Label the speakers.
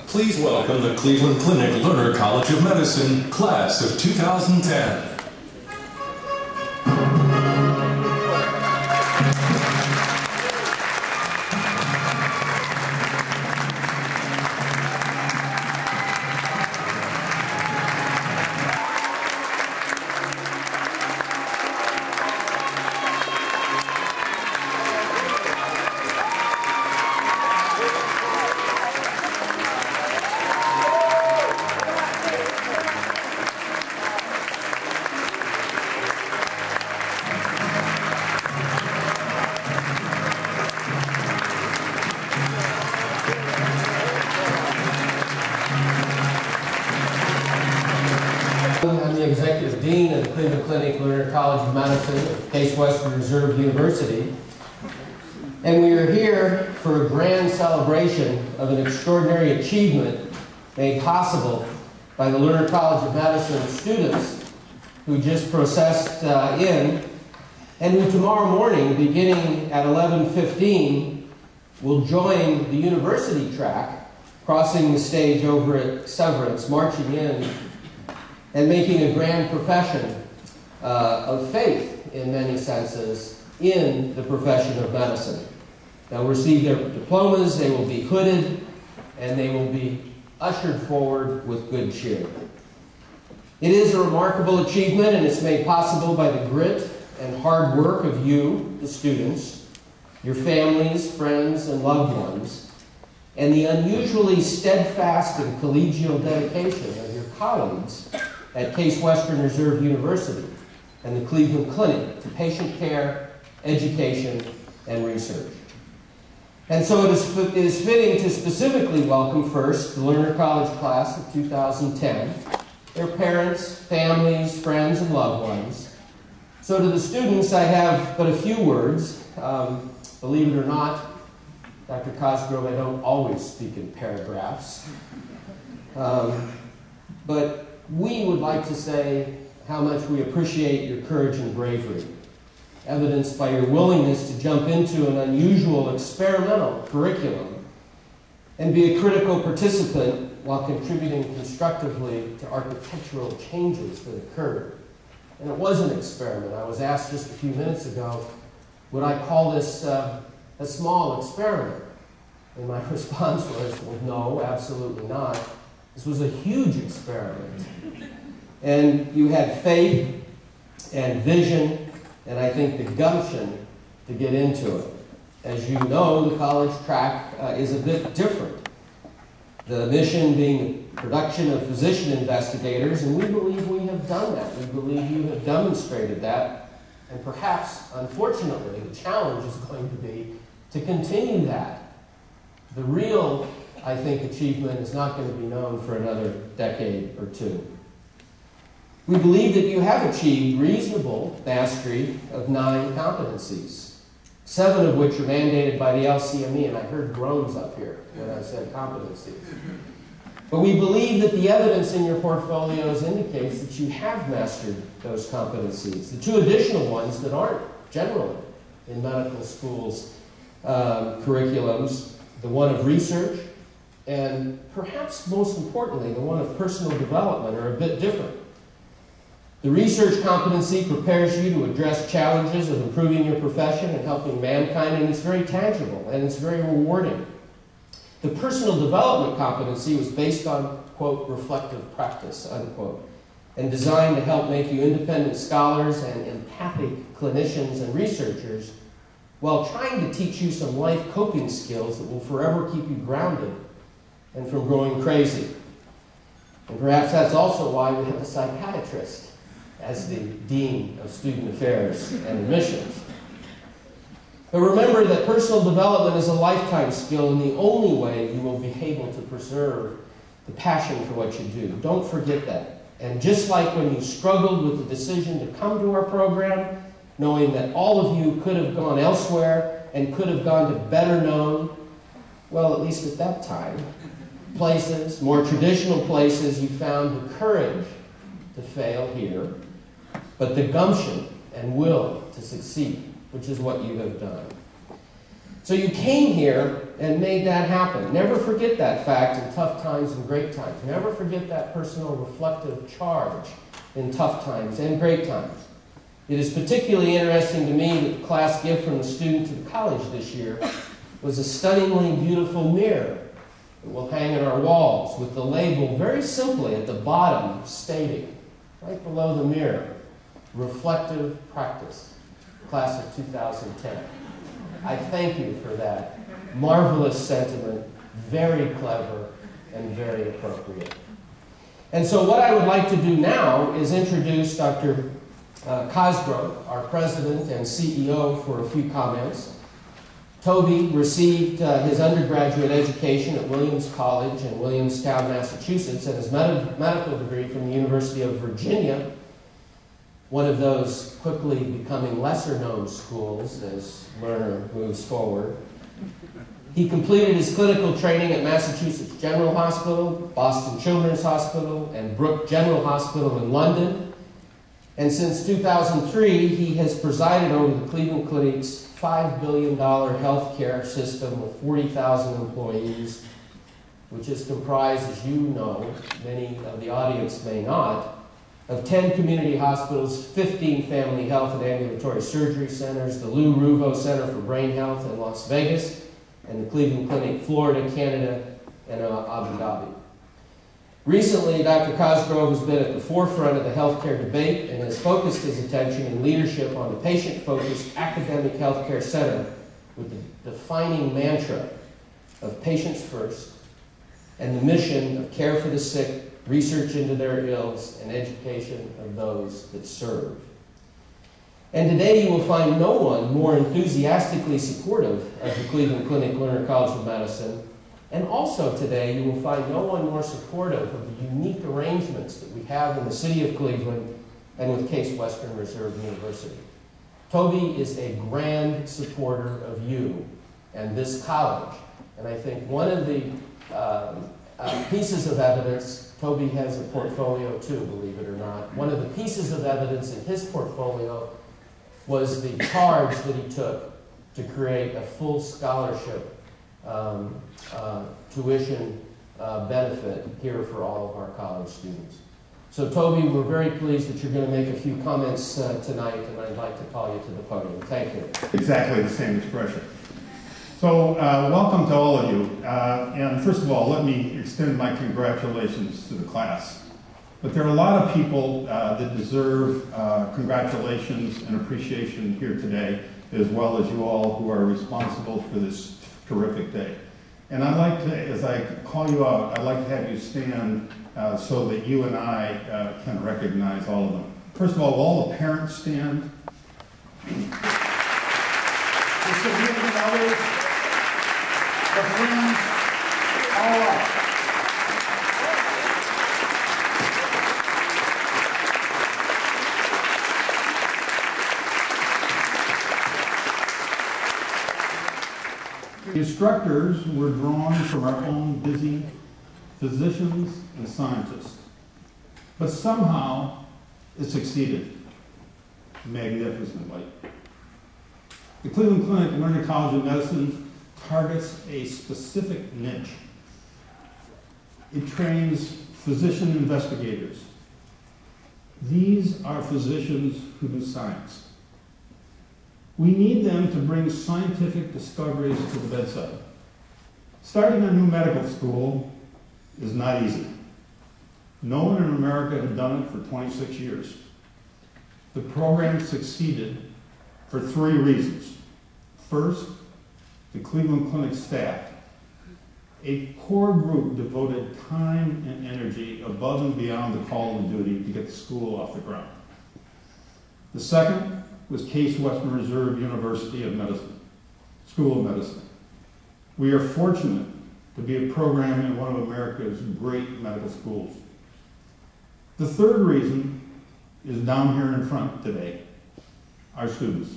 Speaker 1: Please welcome the Cleveland Clinic Lerner College of Medicine class of 2010.
Speaker 2: I'm the Executive Dean of the Cleveland Clinic Lerner College of Medicine, Case Western Reserve University. And we are here for a grand celebration of an extraordinary achievement made possible by the Lerner College of Medicine students who just processed in, and who tomorrow morning, beginning at 11:15, will join the university track, crossing the stage over at Severance, marching in and making a grand profession of faith, in many senses, in the profession of medicine. They'll receive their diplomas, they will be hooded, and they will be ushered forward with good cheer. It is a remarkable achievement, and it's made possible by the grit and hard work of you, the students, your families, friends, and loved ones, and the unusually steadfast and collegial dedication of your colleagues at Case Western Reserve University and the Cleveland Clinic to patient care, education, and research. And so it is fitting to specifically welcome first the Lerner College class of 2010, their parents, families, friends, and loved ones. So to the students, I have but a few words. Believe it or not, Dr. Cosgrove, I don't always speak in paragraphs. But we would like to say how much we appreciate your courage and bravery, evidenced by your willingness to jump into an unusual experimental curriculum and be a critical participant while contributing constructively to architectural changes that occurred. And it was an experiment. I was asked just a few minutes ago, would I call this a small experiment? And my response was, well, no, absolutely not. This was a huge experiment. And you had faith and vision, and I think the gumption to get into it. As you know, the college track is a bit different. The mission being the production of physician investigators, and we believe we have done that. We believe you have demonstrated that. And perhaps, unfortunately, the challenge is going to be to continue that. The real, I think, achievement is not going to be known for another decade or two. We believe that you have achieved reasonable mastery of 9 competencies, 7 of which are mandated by the LCME, and I heard groans up here when I said competencies. But we believe that the evidence in your portfolios indicates that you have mastered those competencies. The 2 additional ones that aren't generally in medical schools' curriculums, the one of research, and perhaps most importantly, the one of personal development, are a bit different. The research competency prepares you to address challenges of improving your profession and helping mankind, and it's very tangible and it's very rewarding. The personal development competency was based on, quote, reflective practice, unquote, and designed to help make you independent scholars and empathic clinicians and researchers, while trying to teach you some life coping skills that will forever keep you grounded and from growing crazy. And perhaps that's also why we have a psychiatrist as the Dean of Student Affairs and Admissions. But remember that personal development is a lifetime skill, and the only way you will be able to preserve the passion for what you do. Don't forget that. And just like when you struggled with the decision to come to our program, knowing that all of you could have gone elsewhere and could have gone to better known, well, at least at that time, places, more traditional places, you found the courage to fail here, but the gumption and will to succeed, which is what you have done. So you came here and made that happen. Never forget that fact in tough times and great times. Never forget that personal reflective charge in tough times and great times. It is particularly interesting to me that the class gift from the student to the college this year was a stunningly beautiful mirror that will hang in our walls with the label very simply at the bottom stating, right below the mirror, reflective practice, class of 2010. I thank you for that marvelous sentiment, very clever and very appropriate. And so what I would like to do now is introduce Dr. Cosgrove, our president and CEO, for a few comments. Toby received his undergraduate education at Williams College in Williamstown, Massachusetts, and his medical degree from the University of Virginia, one of those quickly becoming lesser-known schools as Lerner moves forward. He completed his clinical training at Massachusetts General Hospital, Boston Children's Hospital, and Brooke General Hospital in London. And since 2003, he has presided over the Cleveland Clinic's $5 billion healthcare system with 40,000 employees, which is comprised, as you know, many of the audience may not, of 10 community hospitals, 15 family health and ambulatory surgery centers, the Lou Ruvo Center for Brain Health in Las Vegas, and the Cleveland Clinic, Florida, Canada, and Abu Dhabi. Recently, Dr. Cosgrove has been at the forefront of the healthcare debate and has focused his attention and leadership on the patient-focused academic healthcare center with the defining mantra of patients first and the mission of care for the sick, research into their ills, and education of those that serve. And today you will find no one more enthusiastically supportive of the Cleveland Clinic Lerner College of Medicine. And also today, you will find no one more supportive of the unique arrangements that we have in the city of Cleveland and with Case Western Reserve University. Toby is a grand supporter of you and this college. And I think one of the pieces of evidence, Toby has a portfolio too, believe it or not. One of the pieces of evidence in his portfolio was the charge that he took to create a full scholarship tuition benefit here for all of our college students. So Toby, we're very pleased that you're going to make a few comments tonight, and I'd like to call you to the podium. Thank you.
Speaker 3: Exactly the same expression. So welcome to all of you. And first of all, let me extend my congratulations to the class. But there are a lot of people that deserve congratulations and appreciation here today, as well as you all who are responsible for this terrific day. And I'd like to, as I call you out, I'd like to have you stand so that you and I can recognize all of them. First of all the parents stand. The significant others, the friends, all up. The instructors were drawn from our own busy physicians and scientists, but somehow it succeeded magnificently. The Cleveland Clinic Lerner College of Medicine targets a specific niche. It trains physician investigators. These are physicians who do science. We need them to bring scientific discoveries to the bedside. Starting a new medical school is not easy. No one in America had done it for 26 years. The program succeeded for 3 reasons. First, the Cleveland Clinic staff, a core group devoted time and energy above and beyond the call of duty to get the school off the ground. The second was Case Western Reserve University of Medicine, School of Medicine. We are fortunate to be a program in one of America's great medical schools. The third reason is down here in front today, our students.